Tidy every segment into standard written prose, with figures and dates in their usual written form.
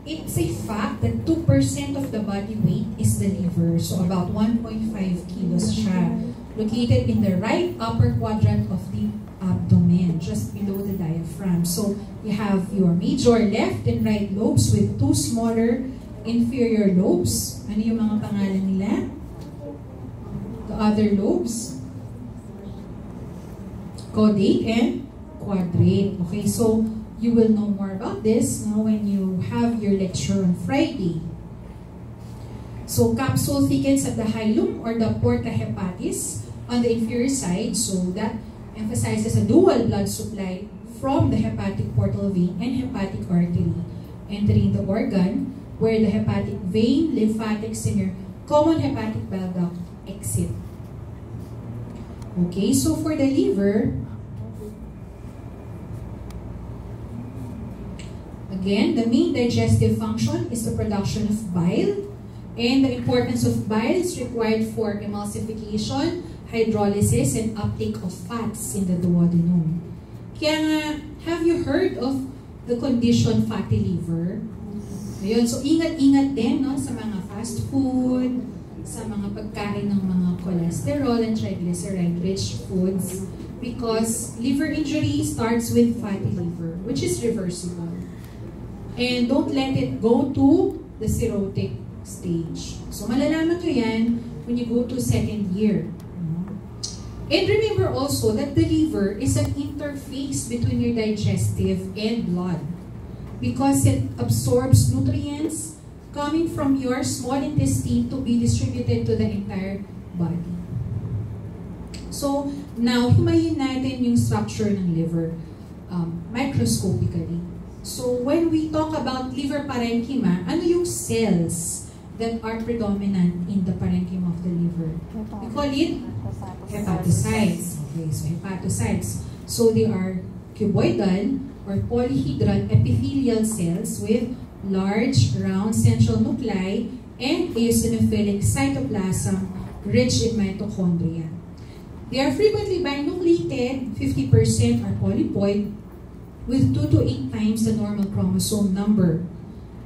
it's a fact that 2% of the body weight is the liver. So about 1.5 kilos siya. Located in the right upper quadrant of the abdomen, just below the diaphragm. So you have your major left and right lobes with two smaller inferior lobes. Ano yung mga pangalan nila? The other lobes? Caudate and quadrate. Okay, so you will know more about this now when you have your lecture on Friday. So capsule thickens at the hilum or the porta hepatis on the inferior side, so that emphasizes a dual blood supply from the hepatic portal vein and hepatic artery entering the organ where the hepatic vein, lymphatics, and your common hepatic bile duct exit. Okay, so for the liver, again, the main digestive function is the production of bile, and the importance of bile is required for emulsification, hydrolysis, and uptake of fats in the duodenum. Kaya nga, have you heard of the condition fatty liver? Ayun, so ingat-ingat din no, sa mga fast food, sa mga pagkain ng mga cholesterol and triglyceride-rich foods, because liver injury starts with fatty liver, which is reversible. And don't let it go to the cirrhotic stage. So malalaman nyo yan when you go to second year. And remember also that the liver is an interface between your digestive and blood, because it absorbs nutrients coming from your small intestine to be distributed to the entire body. So now, himayin natin yung structure ng liver microscopically. So when we talk about liver parenchyma, ano yung cells that are predominant in the parenchyma of the liver? We call it hepatocytes. Okay, so hepatocytes. So they are cuboidal or polyhedral epithelial cells with large, round central nuclei and eosinophilic cytoplasm rich in mitochondria. They are frequently binucleated, 50% are polyploid, with 2 to 8 times the normal chromosome number.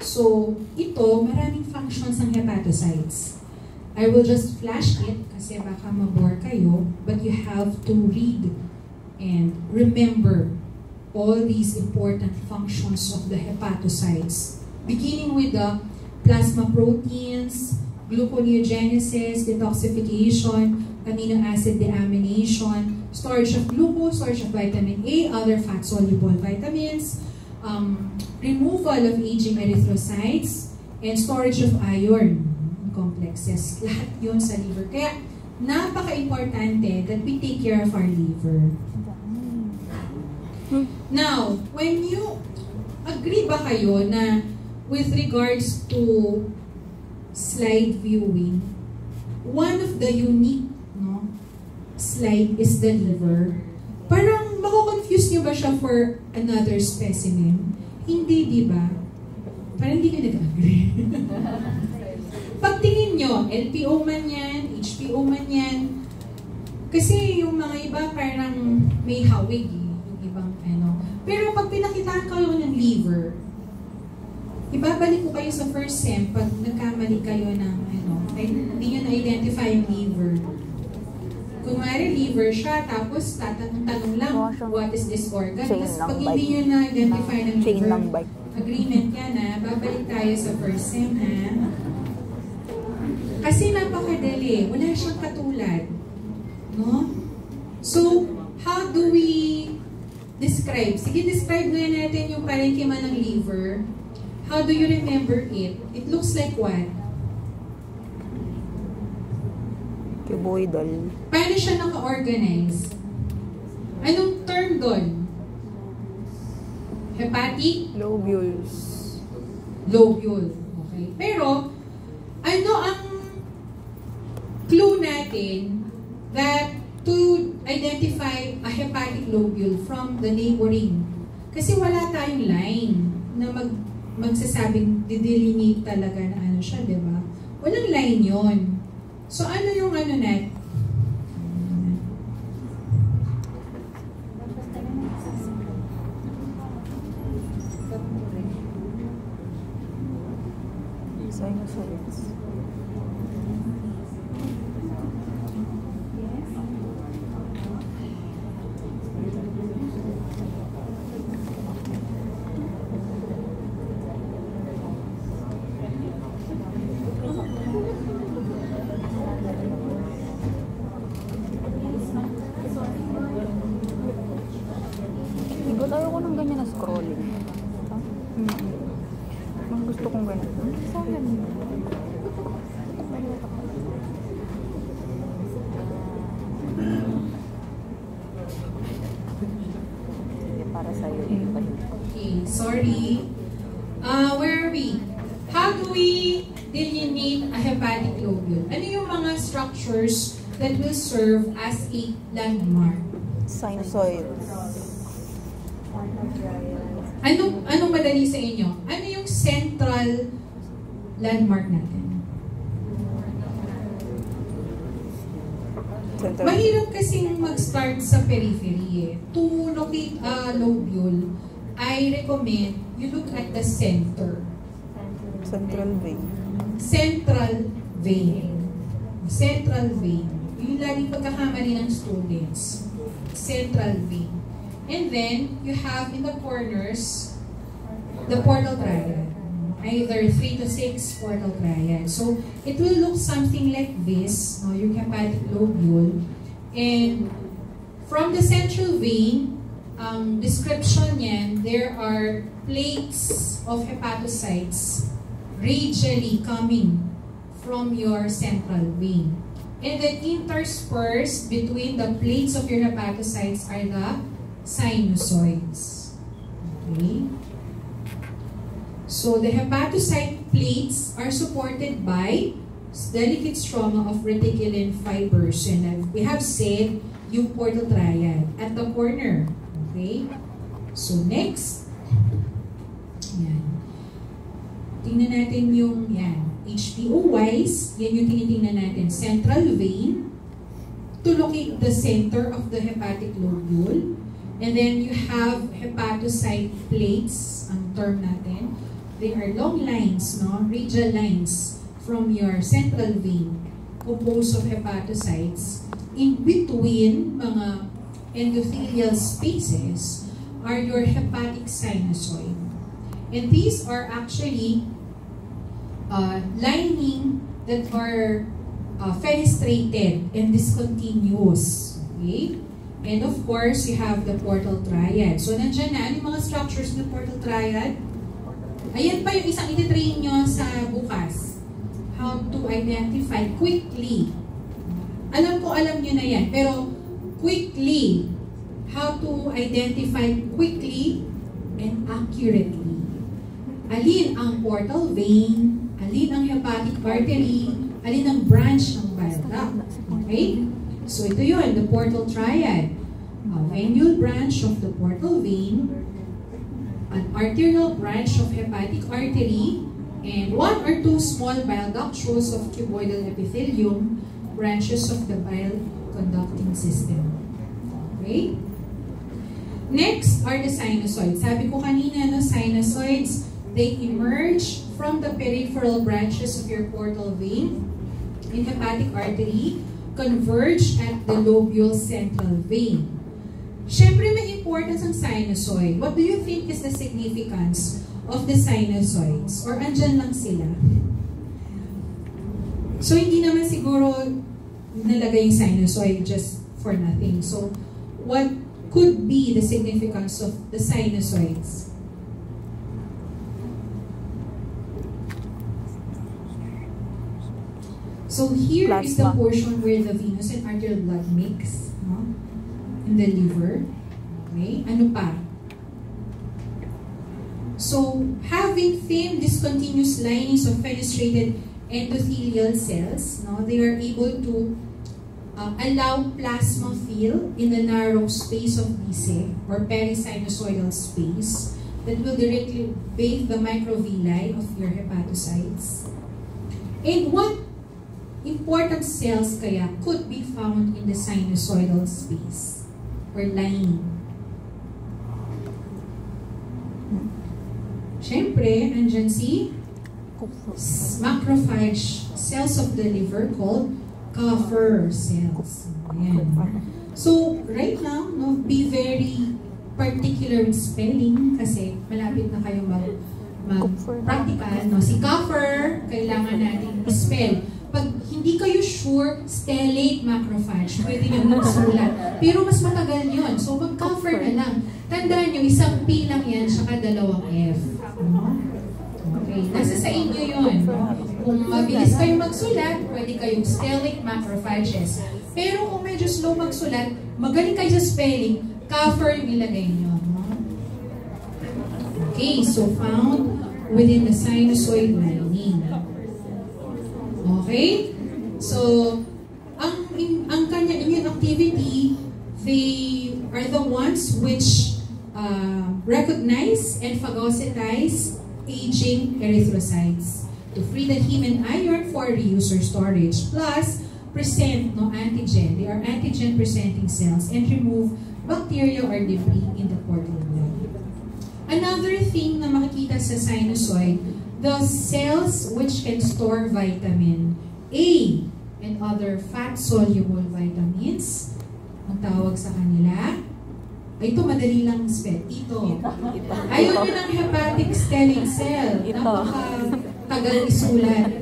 So, ito, maraming functions ng hepatocytes. I will just flash it kasi baka mabore kayo, but you have to read and remember all these important functions of the hepatocytes, beginning with the plasma proteins, gluconeogenesis, detoxification, amino acid deamination, storage of glucose, storage of vitamin A, other fat-soluble vitamins, removal of aging erythrocytes, and storage of iron complexes. Lahat yun sa liver. Kaya, napaka-importante that we take care of our liver. Now, when you agree ba kayo na with regards to slide viewing, one of the unique slide is the liver. Parang mako-confuse nyo ba siya for another specimen? Hindi, di ba? Parang hindi ka nag-agree. Pagtingin nyo, LPO man yan, HPO man yan, kasi yung mga iba parang may hawig yung ibang ano. Pero pag pinakitaan kayo ng liver, ibabalik ko kayo sa first sem pag nagkamali kayo ng ano, hindi nyo na-identify yung liver. Kunwari, liver siya, tapos tanong lang, what is this organ? Tapos pag hindi nyo na-identify ng liver, agreement yan ha, babalik tayo sa first sem ha. Kasi napakadali, wala siyang katulad. No? So, how do we describe? Sige, describe nga natin yung parenchyma ng liver. How do you remember it? It looks like what? Cuboidal. Paano siya naka-organize? Anong term doon? Hepatic? Lobules. Lobule. Okay. Pero, ano ang clue natin that to identify a hepatic lobule from the neighboring? Kasi wala tayong line na magsasabing didelineate talaga na ano siya, di ba? Walang line yon. So, ano yung ano natin? Sinusoids. Igot, ayoko ng ganyan na scrolling. Mas gusto kong ganyan. Saan ganyan? Sige, para sa'yo. Okay, sorry. Where are we? How do we delineate a hepatic lobule? Ano yung mga structures that will serve as a landmark? Sinusoids. Anong madali sa inyo? Ano yung central landmark natin? Mahirap kasing mag-start sa periphery eh. To locate a lobule, I recommend you look at the center. Central vein. Central vein. Central vein. Yung laging pagkakamali ng students. Central vein. And then, you have in the corners, the portal triad. Either 3 to 6 portal triad. So, it will look something like this, no, yung hepatic lobule. And from the central vein, description yan, there are plates of hepatocytes radially coming from your central vein. And then interspersed between the plates of your hepatocytes are the sinusoids. Okay? So the hepatocyte plates are supported by delicate stroma of reticulin fibers. And we have said yung portal triad at the corner. Okay? So next, yan. Tingnan natin yung yan. HPO-wise, yan yung tinitingnan natin. Central vein to locate the center of the hepatic lobule. And then you have hepatocyte plates, ang term natin. They are long lines, no? Radial lines from your central vein composed of hepatocytes. In between mga endothelial spaces are your hepatic sinusoid. And these are actually lining that are fenestrated and discontinuous. Okay? And of course, you have the portal triad. So, nandiyan na, ano yung mga structures ng portal triad? Ayan pa yung isang ititrain nyo sa bukas. How to identify quickly. Alam nyo na yan. Pero, quickly. How to identify quickly and accurately. Alin ang portal vein, alin ang hepatic artery, alin ang branch ng bile duct. Okay? So ito yun, the portal triad. A venule branch of the portal vein, an arterial branch of hepatic artery, and 1 or 2 small bile ductules of cuboidal epithelium, branches of the bile conducting system. Okay? Next are the sinusoids. Sabi ko kanina, no, sinusoids, they emerge from the peripheral branches of your portal vein in hepatic artery, converge at the lobule central vein. Siyempre, may importance ang sinusoid. What do you think is the significance of the sinusoids? Or andyan lang sila? So, hindi naman siguro nalagay yung sinusoid just for nothing. So, what could be the significance of the sinusoids? So here Plasma. is the portion where the venous and arterial blood mix, no? In the liver. Okay? Ano pa? So, having thin, discontinuous linings of fenestrated endothelial cells, no, they are able to allow plasma fill in the narrow space of Bise or perisinusoidal space that will directly bathe the microvilli of your hepatocytes. And what important cells kaya could be found in the sinusoidal space or lining? Siyempre, andyan si macrophage cells of the liver called Kupffer cells. Ayan. So, right now, no, be very particular with spelling kasi malapit na kayo mag-practical. No? Si Kupffer, kailangan natin spell. Pag hindi kayo sure, stellate macrophage, pwede nyo magsulat. Pero mas matagal yun. So, mag-Kupffer na lang. Tandaan nyo, isang P lang yan, saka dalawang F. No? Okay, nasa sa inyo yun. No? Kung mabilis kayo magsulat, pwede kayong stellate macrophages. Pero kung medyo slow magsulat, magaling kayo sa spelling, Kupffer yung ilagay nyo. No? Okay, so found within the sinusoid lining. Okay? So, ang kanya immune activity, they are the ones which recognize and phagocytize aging erythrocytes to free the heme and iron for reuse or storage, plus present no antigen. They are antigen presenting cells and remove bacteria or debris in the portal blood. Another thing na makikita sa sinusoid, the cells which can store vitamin A and other fat-soluble vitamins, ang tawag sa kanila, ito madali lang spell, ito. Ayun yun ang hepatic stellate cell. Napaka-tagal isulat.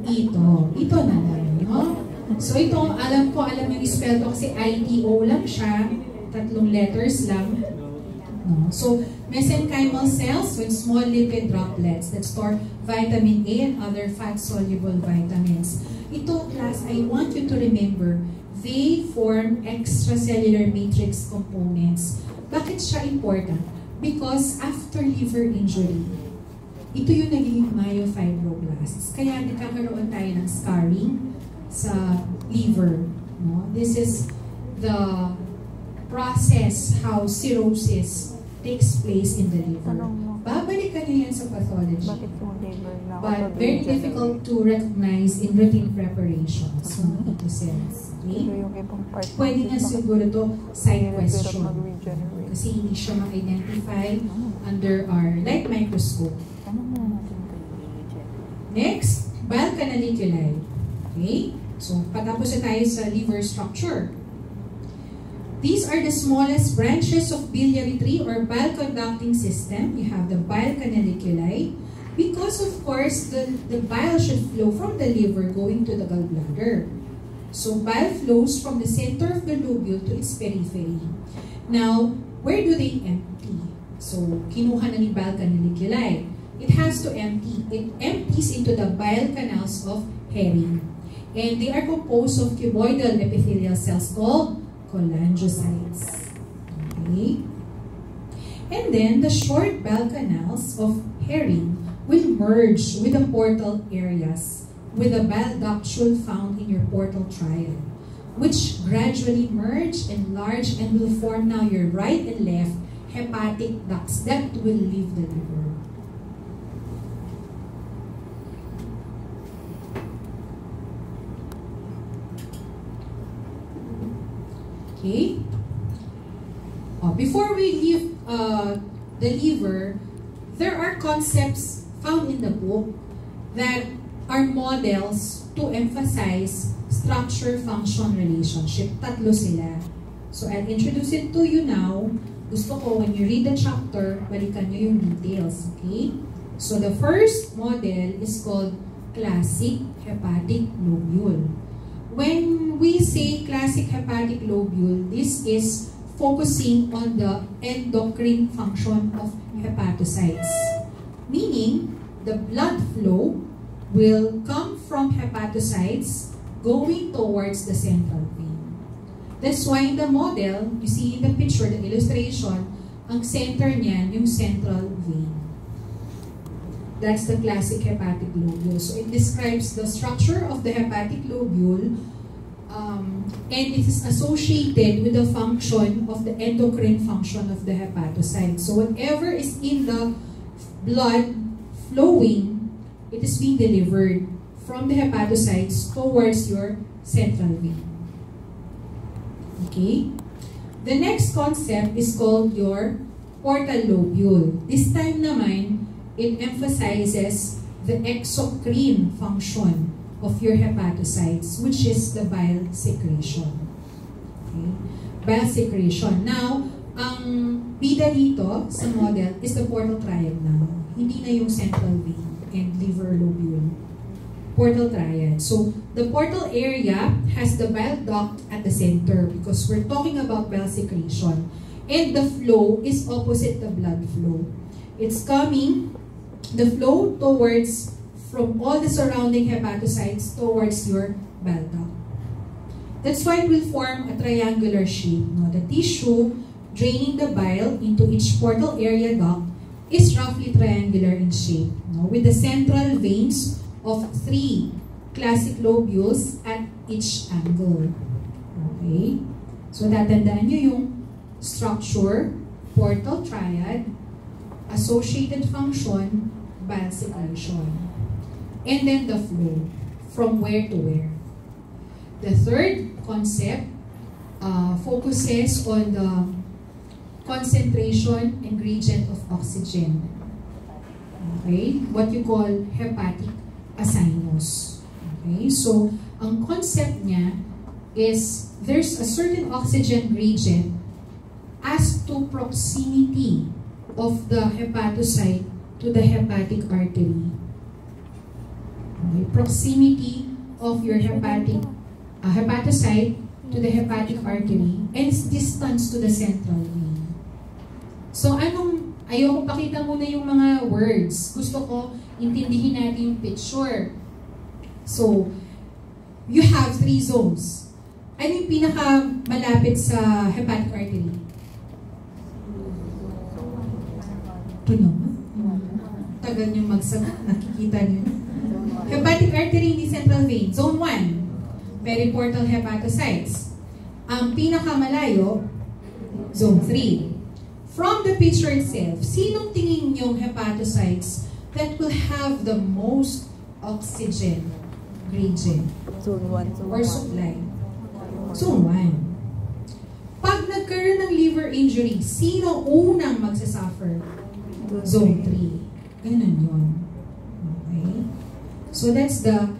Ito na lang, no? So ito, alam yung spell to kasi ITO lang siya, 3 letters lang. No? So, mesenchymal cells with small lipid droplets that store vitamin A and other fat-soluble vitamins. Ito, class, I want you to remember, they form extracellular matrix components. Bakit siya important? Because after liver injury, ito yung naging myofibroblasts. Kaya nagkakaroon tayo ng scarring sa liver. No? This is the process how cirrhosis takes place in the liver. Babalikan niyo yan sa pathology. But very difficult to recognize in routine preparations ng ito cells. Okay? Pwede nga siguro to side question. Kasi hindi siya ma-identify under our light microscope. Next, bile canaliculi. Okay? So, patapos na tayo sa liver structure. These are the smallest branches of biliary tree or bile conducting system. You have the bile canaliculi. Because of course, the bile should flow from the liver going to the gallbladder. So bile flows from the center of the lobule to its periphery. Now, where do they empty? So, kinuha na ni bile canaliculi. It has to empty. It empties into the bile canals of herring. And they are composed of cuboidal epithelial cells called cholangiocytes. Okay? And then, the short bile canals of herring will merge with the portal areas with the bile ductule found in your portal triad, which gradually merge, enlarge, and will form now your right and left hepatic ducts that will leave the liver. Okay? Before we leave the liver, there are concepts found in the book that are models to emphasize structure-function relationship. Tatlo sila. So, I'll introduce it to you now. Gusto ko, when you read the chapter, balikan nyo yung details. Okay? So, the first model is called classic hepatic lobule. When we say classic hepatic lobule, this is focusing on the endocrine function of hepatocytes. Meaning, the blood flow will come from hepatocytes going towards the central vein. That's why in the model, you see in the picture, the illustration, ang center niyan, yung central vein. That's the classic hepatic lobule. So it describes the structure of the hepatic lobule and it is associated with the function of the endocrine function of the hepatocyte. So whatever is in the blood flowing, it is being delivered from the hepatocytes towards your central vein. Okay? The next concept is called your portal lobule. This time naman, it emphasizes the exocrine function of your hepatocytes, which is the bile secretion. Okay? Bile secretion. Now, ang bida dito sa model is the portal triad now. Hindi na yung central vein and liver lobule. Portal triad. So, the portal area has the bile duct at the center because we're talking about bile secretion. And the flow is opposite the blood flow. It's coming, the flow towards, from all the surrounding hepatocytes towards your bile duct. That's why it will form a triangular shape. No? The tissue draining the bile into each portal area duct is roughly triangular in shape, no? With the central veins of 3 classic lobules at each angle. Okay? So, tatandaan nyo yung structure, portal triad, associated function, bile secretion. And then the flow, from where to where. The third concept focuses on the concentration and gradient of oxygen. Okay? What you call hepatic asinus. Okay? So, ang concept niya is there's a certain oxygen gradient as to proximity of the hepatocyte to the hepatic artery. Okay? Proximity of your hepatocyte to the hepatic artery and its distance to the central vein. So, ayoko pakita muna yung mga words. Gusto ko intindihin natin yung picture. So, you have 3 zones. Ano yung pinaka malapit sa hepatic artery? Ito naman. Tagal nyo magsagot. Nakikita nyo. Hepatic artery, hindi central vein. Zone 1. Periportal hepatocytes. Ang pinakamalayo, zone 3. From the picture itself, sinong tingin yung hepatocytes that will have the most oxygen gradient? Zone 1. Or supply? Zone 1. Pag nagkaroon ng liver injury, sino unang magsasuffer? Zone 3. Ganun yun. Okay? So that's the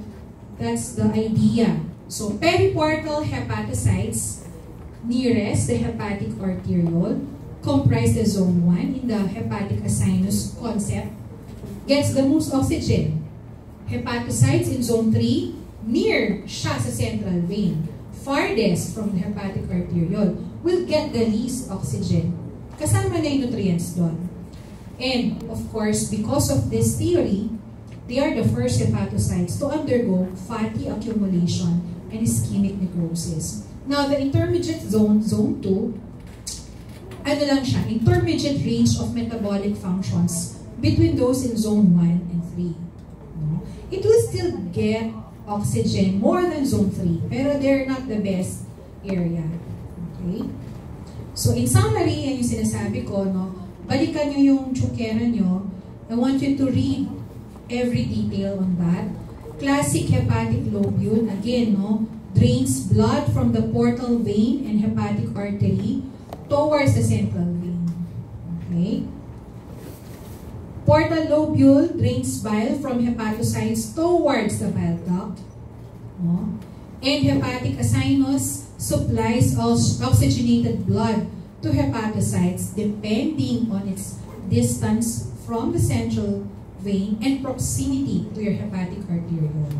idea. So periportal hepatocytes nearest the hepatic arteriole comprise the zone 1 in the hepatic asinus concept, gets the most oxygen. Hepatocytes in zone 3, near siya sa central vein, farthest from the hepatic arteriole, will get the least oxygen. Kasama na yung nutrients doon. And, of course, because of this theory, they are the first hepatocytes to undergo fatty accumulation and ischemic necrosis. Now, the intermediate zone, zone 2, ano lang siya, intermediate range of metabolic functions between those in zone 1 and 3. No? It will still get oxygen more than zone 3, pero they're not the best area. Okay? So, in summary, yan yung sinasabi ko, no? Balikan nyo yung tsukera nyo. I want you to read every detail on that. Classic hepatic lobule, again, no? Drains blood from the portal vein and hepatic artery towards the central vein. Okay? Portal lobule drains bile from hepatocytes towards the bile duct. No? And hepatic asinus supplies oxygenated blood to hepatocytes depending on its distance from the central vein and proximity to your hepatic arteriole.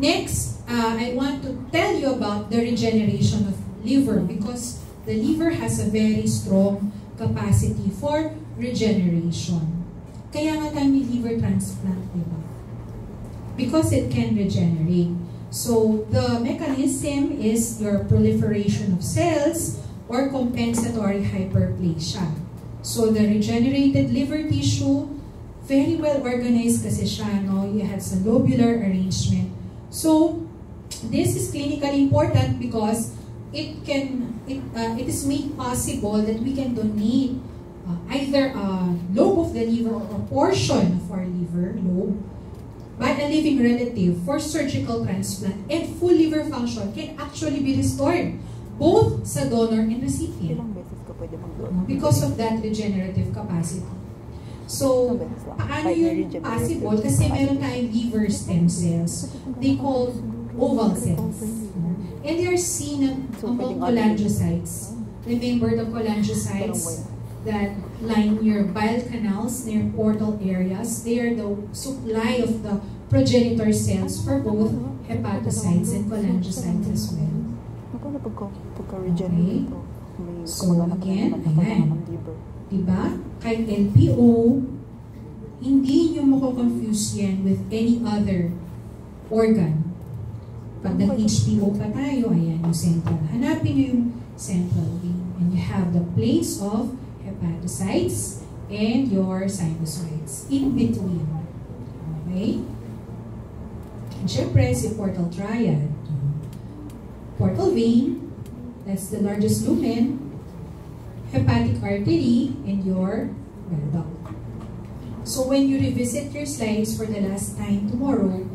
Next, I want to tell you about the regeneration of liver because the liver has a very strong capacity for regeneration. Kaya nga tayo may liver transplant, diba? Because it can regenerate. So, the mechanism is your proliferation of cells or compensatory hyperplasia. So, the regenerated liver tissue, very well organized kasi siya, no? You have some lobular arrangement. So, this is clinically important because it is made possible that we can donate either a lobe of the liver or a portion of our liver lobe by a living relative for surgical transplant, and full liver function can actually be restored both sa donor and recipient because of that regenerative capacity. So, paano yun possible? Kasi meron tayong liver stem cells. They call oval cells. And they are seen among cholangiocytes. Remember the cholangiocytes that line your bile canals, near portal areas? They are the supply of the progenitor cells for both hepatocytes and cholangiocytes as well. Okay. So again, ayan. Diba? Kahit LPO, hindi nyo mako-confuse yan with any other organ. Pag nag-HPO pa tayo, ayan yung central. Hanapin nyo yung central vein. And you have the place of hepatocytes and your sinusoids in between. Okay? And syempre, si portal triad. Portal vein, that's the largest lumen, hepatic artery, and your bile duct. So when you revisit your slides for the last time tomorrow,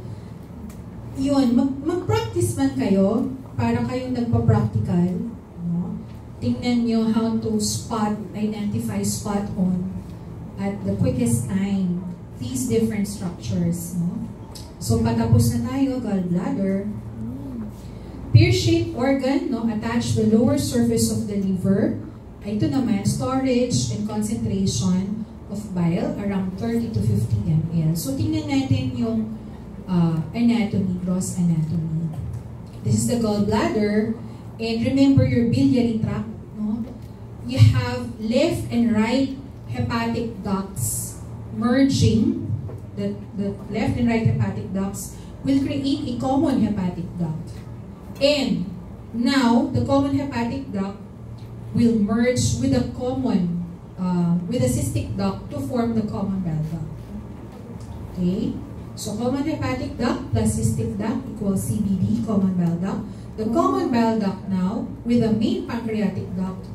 yun, mag-practice man kayo, para kayong nagpa-practical, no? Tingnan nyo how to identify spot on at the quickest time these different structures. No? So patapos na tayo, gallbladder. Pear-shaped organ, no, attached to the lower surface of the liver. Ito naman, storage and concentration of bile around 30 to 50 ml. So tingnan natin yung anatomy, gross anatomy. This is the gallbladder. And remember your biliary tract. No? You have left and right hepatic ducts merging. The left and right hepatic ducts will create a common hepatic duct. And now, the common hepatic duct will merge with a common, with a cystic duct to form the common bile duct. Okay? So, common hepatic duct plus cystic duct equals CBD, common bile duct. The common bile duct now, with the main pancreatic duct,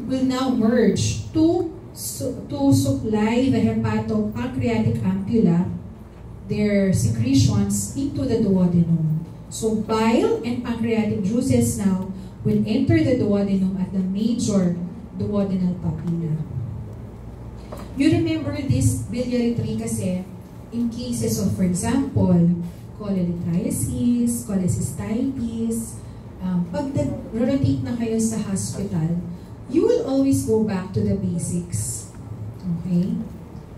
will now merge to supply the hepatopancreatic ampulla, their secretions, into the duodenum. So bile and pancreatic juices now will enter the duodenum at the major duodenal papilla. You remember this biliary tree kasi in cases of, for example, cholelithiasis, cholecystitis, pag nag-rotate na kayo sa hospital, you will always go back to the basics. Okay?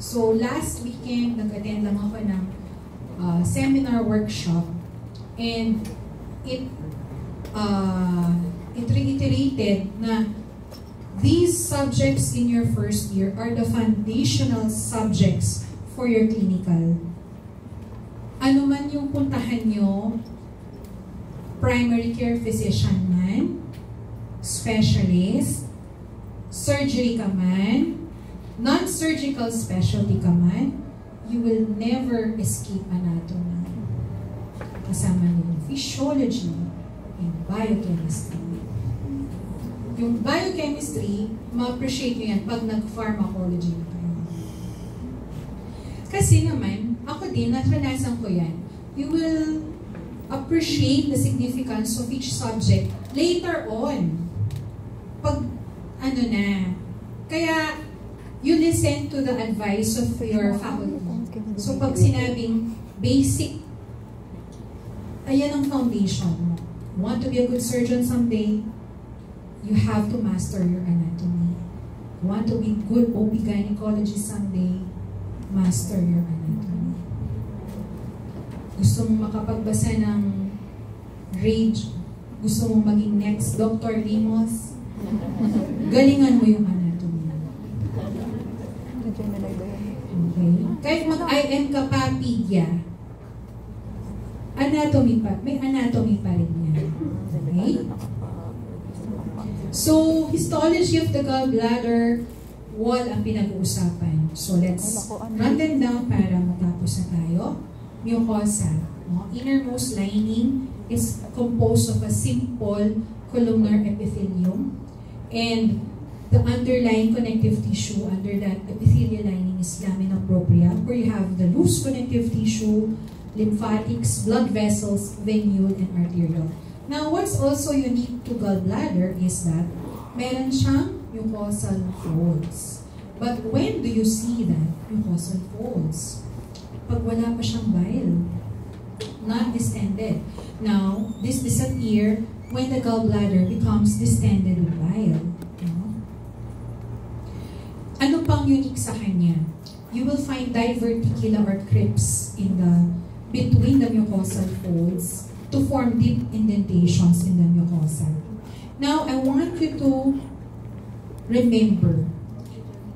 So last weekend, nag-attend lang ako ng seminar workshop. And it reiterated na these subjects in your first year are the foundational subjects for your clinical. Ano man yung puntahan nyo, primary care physician man, specialist, surgery ka man, non-surgical specialty ka man, you will never escape anatomy. Kasama niyo yung physiology and biochemistry. Yung biochemistry, ma-appreciate nyo yan pag nag-pharmacology na kayo. Kasi naman, ako din, natranasan ko yan. You will appreciate the significance of each subject later on. Pag, ano na. Kaya, you listen to the advice of your faculty. So, pag sinabing basic, ayan ang foundation mo. You want to be a good surgeon someday, you have to master your anatomy. You want to be good OB-gynecologist someday, master your anatomy. Gusto mong makapagbasa ng rage, gusto mong maging next Dr. Limos, galingan mo yung anatomy. Okay? Kahit mag-IM ka pa, pigya, anatomy pa, may anatomy pa rin yan. Okay? So, histology of the gallbladder wall ang pinag-uusapan. So, let's run them down para matapos na tayo. Mucosa. No? Innermost lining is composed of a simple columnar epithelium. And the underlying connective tissue under that epithelial lining is lamina propria, where you have the loose connective tissue, lymphatics, blood vessels, venule, and arterial. Now, what's also unique to gallbladder is that meron siyang mucosal folds. But when do you see that mucosal folds? Pag wala pa siyang bile, not distended. Now, this disappear when the gallbladder becomes distended with bile. No? Ano pang unique sa kanya? You will find diverticula or crypts in between the mucosal folds to form deep indentations in the mucosa. Now, I want you to remember,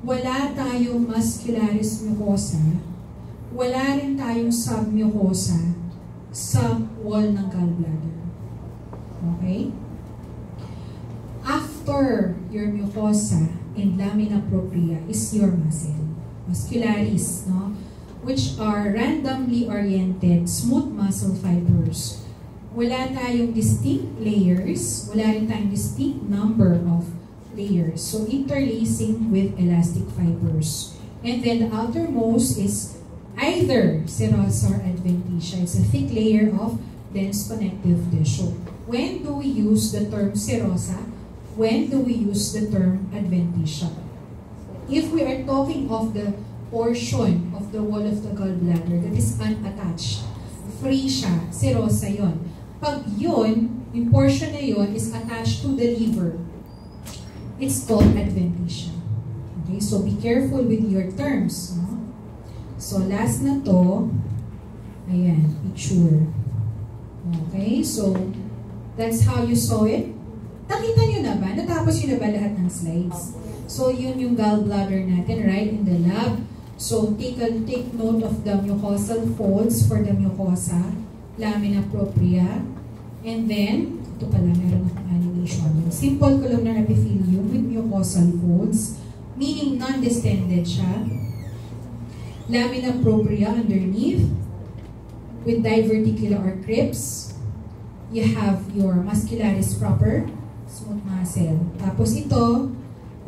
wala tayong muscularis mucosa, wala rin tayong submucosa sa wall ng gallbladder. Okay? After your mucosa and lamina propria is your muscle, muscularis, no? Which are randomly oriented smooth muscle fibers. Wala tayong distinct layers, wala rin tayong distinct number of layers. So interlacing with elastic fibers. And then the outermost is either serosa or adventitia. It's a thick layer of dense connective tissue. When do we use the term serosa? When do we use the term adventitia? If we are talking of the portion of the wall of the gallbladder that is unattached, free siya, serosa yon. Pag yun, yung portion na yun is attached to the liver, it's called adventitia. Okay, so be careful with your terms. No? So last na to, ayan, picture. Okay, so that's how you saw it. Nakita nyo na ba? Natapos nyo na ba lahat ng slides? So yun yung gallbladder natin, right, in the lab. So take note of the mucosal folds for the mucosa, lamina propria, and then, ito pala, meron akong animation. Simple columnar epithelium with mucosal folds, meaning non-distended siya. Lamina propria underneath, with diverticula or crypts. You have your muscularis proper, smooth muscle. Tapos ito,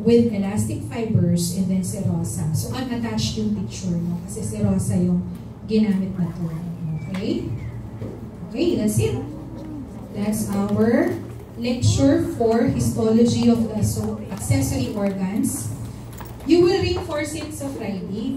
with elastic fibers, and then serosa. So, unattached yung picture, no? Kasi serosa yung ginamit na to. Okay? Okay, that's it. That's our lecture for histology of the accessory organs. You will reinforce it sa Friday.